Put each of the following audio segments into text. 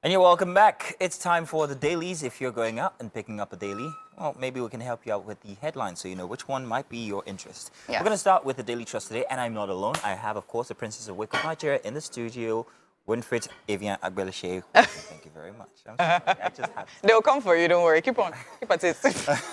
And you're welcome back. It's time for the dailies. If you're going out and picking up a daily, well, maybe we can help you out with the headline so you know which one might be your interest. Yeah. We're going to start with the Daily Trust today, and I'm not alone. I have, of course, the Princess of Wicked Nigeria in the studio, Winfred Evian Agbeleshe. Thank you very much. I'm sorry. I just had to. They'll come for you, don't worry. Keep on. Keep at it.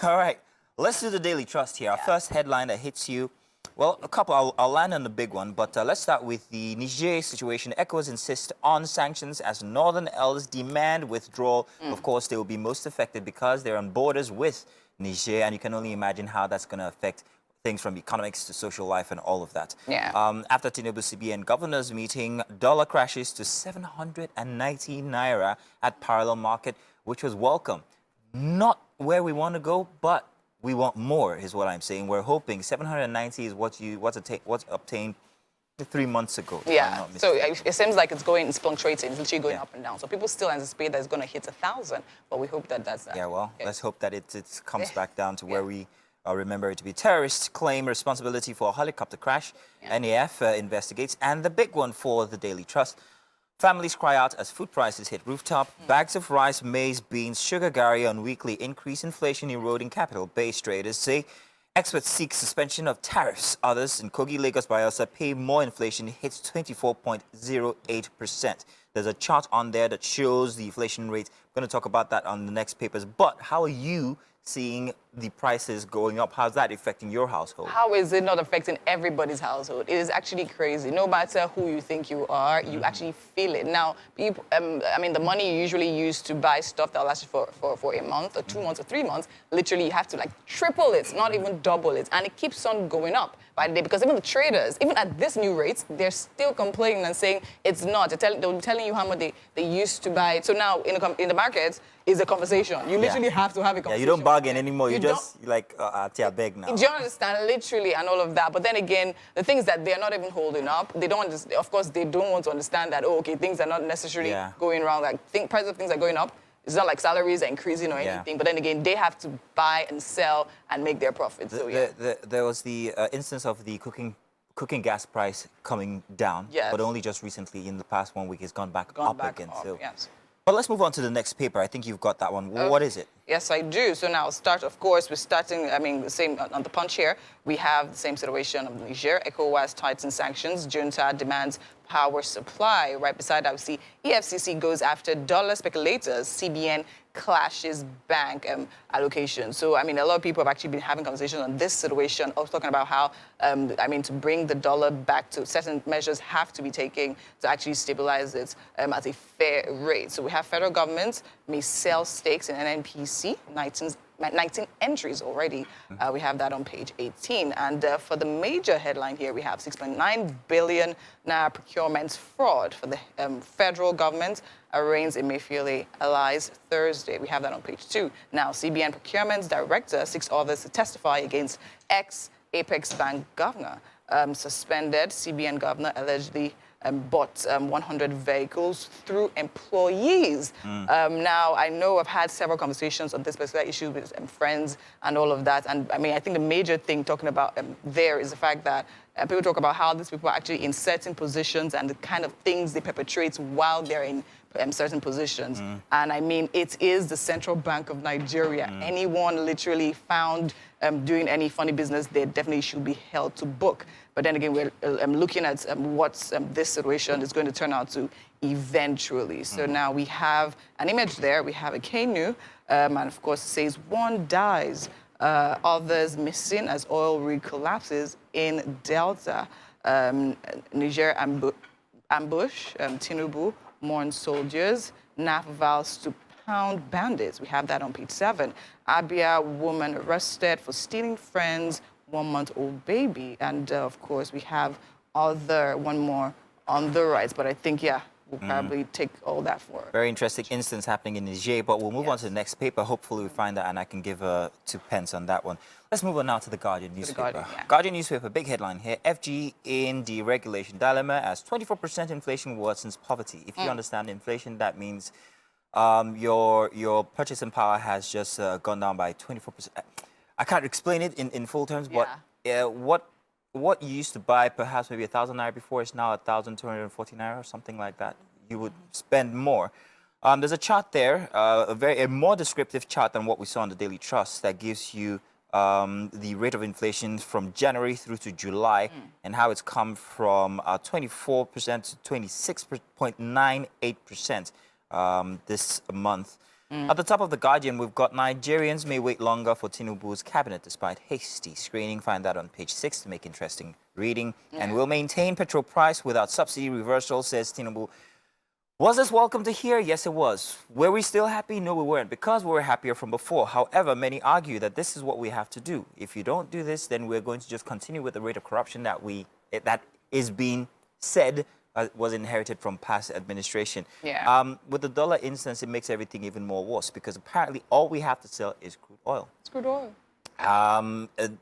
All right. Let's do the Daily Trust here. Our first headline that hits you. Well, a couple. I'll land on the big one, but let's start with the Niger situation. ECOWAS insist on sanctions as northern elders demand withdrawal. Of course, they will be most affected because they're on borders with Niger, and you can only imagine how that's going to affect things from economics to social life and all of that. Yeah. After Tinubu CBN governors meeting, dollar crashes to 790 naira at parallel market, which was welcome. Not where we want to go, but we want more, is what I'm saying. We're hoping 790 is what's obtained 3 months ago. Yeah. So it seems like it's fluctuating. It's literally going up and down. So people still anticipate that it's going to hit 1,000, but we hope that that's that. Yeah. Well, let's hope that it comes back down to where we remember it to be. Terrorists claim responsibility for a helicopter crash. NAF investigates, and the big one for the Daily Trust. Families cry out as food prices hit rooftop. Bags of rice, maize, beans, sugar gari on weekly increase. Inflation eroding capital. Base traders say experts seek suspension of tariffs. Others in Kogi, Lagos, Bayelsa pay more. Inflation hits 24.08%. There's a chart on there that shows the inflation rate. I'm going to talk about that on the next papers. But how are you seeing the prices going up? How's that affecting your household? How is it not affecting everybody's household? It is actually crazy. No matter who you think you are, you actually feel it. Now, people, I mean, the money you usually use to buy stuff that lasts for a month or 2 months or 3 months, literally you have to like triple it, not even double it. And it keeps on going up by the day because even the traders, even at this new rates, they're still complaining and saying it's not. They're telling you how much they used to buy it. So now in the markets is a conversation. You literally have to have a conversation. Yeah, you don't bargain anymore. You just like, beg now. Do you understand? Literally and all of that. But then again, the things that they're not even holding up, they don't, of course, they don't want to understand that, oh, okay, things are not necessarily going wrong. Like, price of things are going up. It's not like salaries are increasing or anything. But then again, they have to buy and sell and make their profits. There was the instance of the cooking gas price coming down, but only just recently in the past 1 week it's gone back up again. But let's move on to the next paper. I think you've got that one. What is it? Yes, I do. So now start, of course, we're starting, I mean, the same on the Punch here. We have the same situation of Niger. ECOWAS tightens sanctions. Junta demands power supply. Right beside that, we see EFCC goes after dollar speculators. CBN clashes bank allocation. So, I mean, a lot of people have actually been having conversations on this situation. I was talking about how, I mean, to bring the dollar back to certain measures have to be taken to actually stabilize it at a fair rate. So we have federal government may sell stakes in NNPC, 19 entries already. We have that on page 18. And for the major headline here, we have 6.9 billion naira procurement fraud for the federal government arraigns Emefiele allies Thursday. We have that on page 2. Now, CBN procurement director seeks others to testify against ex-Apex Bank governor. Suspended CBN governor allegedly bought 100 vehicles through employees. Now, I know I've had several conversations on this particular issue with friends and all of that. And I mean, I think the major thing talking about there is the fact that people talk about how these people are actually in certain positions and the kind of things they perpetrate while they're in certain positions. And I mean, it is the Central Bank of Nigeria. Anyone literally found doing any funny business, they definitely should be held to book. But then again, we're looking at what this situation is going to turn out to eventually. So now we have an image there. We have a canoe, and of course, it says one dies, others missing as oil rig collapses in Delta. Niger ambush, Tinubu mourns soldiers, NAF vows to pound bandits. We have that on page 7. Abia woman arrested for stealing friend's 1-month-old baby. And of course, we have one more on the right. But I think, we'll probably take all that for it. Very interesting instance happening in Niger, but we'll move on to the next paper. Hopefully we find that and I can give 2 pence on that one. Let's move on now to the Guardian newspaper. Guardian newspaper, big headline here. FG in deregulation dilemma as 24% inflation worsens poverty. If you understand inflation, that means your purchasing power has just gone down by 24%. I can't explain it in full terms, but what you used to buy perhaps maybe 1,000 naira before is now 1,240 naira or something like that. You would spend more. There's a chart there, a more descriptive chart than what we saw on the Daily Trust that gives you the rate of inflation from January through to July and how it's come from 24% to 26.98% this month. At the top of The Guardian, we've got Nigerians may wait longer for Tinubu's cabinet despite hasty screening. Find that on page 6 to make interesting reading. And will maintain petrol price without subsidy reversal, says Tinubu. Was this welcome to hear? Yes, it was. Were we still happy? No, we weren't, because we were happier from before. However, many argue that this is what we have to do. If you don't do this, then we're going to just continue with the rate of corruption that is being said was inherited from past administration. Yeah. With the dollar instance, it makes everything even more worse because apparently all we have to sell is crude oil. It's crude oil.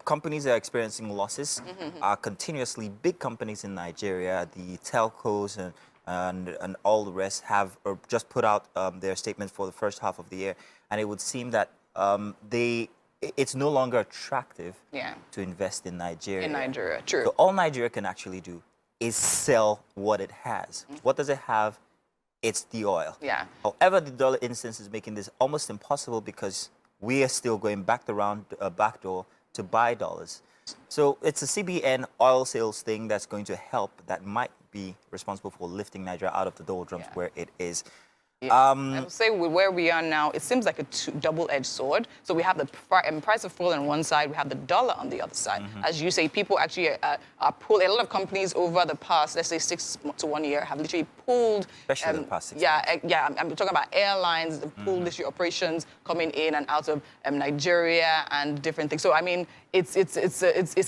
Companies are experiencing losses. Continuously, big companies in Nigeria, the telcos and all the rest have just put out their statements for the first half of the year, and it would seem that it's no longer attractive to invest in Nigeria. In Nigeria, true. So all Nigeria can actually do is sell what it has. What does it have? It's the oil. Yeah. However, the dollar instance is making this almost impossible because we are still going back around a back door to buy dollars. So it's a CBN oil sales thing that's going to help, that might be responsible for lifting Nigeria out of the doldrums where it is. I would say with where we are now, it seems like a double-edged sword. So we have the price of oil on one side, we have the dollar on the other side. As you say, people actually are pulling. A lot of companies over the past, let's say 6 to 1 year, have literally pulled. Especially the past 6 months. Yeah, I'm talking about airlines, the pulled literally operations coming in and out of Nigeria and different things. So I mean, it's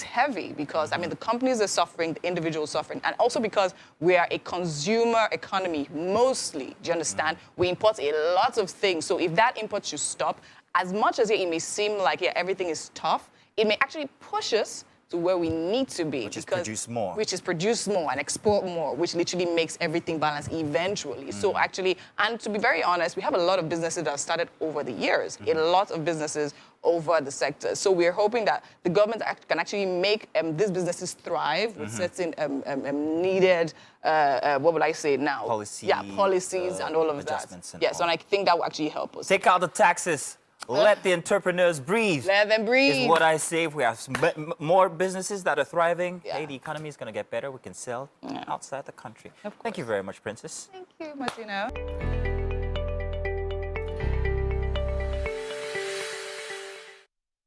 heavy because I mean the companies are suffering, the individuals suffering, and also because we are a consumer economy mostly. Do you understand? We import a lot of things. So if that import should stop, as much as it may seem like everything is tough, it may actually push us to where we need to be. Which is produce more. Which is produce more and export more, which literally makes everything balanced eventually. So actually, and to be very honest, we have a lot of businesses that have started over the years, a lot of businesses over the sector. So we're hoping that the government can actually make these businesses thrive with certain needed, what would I say now? Policies. Yeah, policies and all of that. Yes, and I think that will actually help us. Take out the taxes. Let the entrepreneurs breathe. Let them breathe. Is what I say. If we have more businesses that are thriving, hey, the economy is going to get better. We can sell outside the country. Thank you very much, Princess. Thank you, Martino.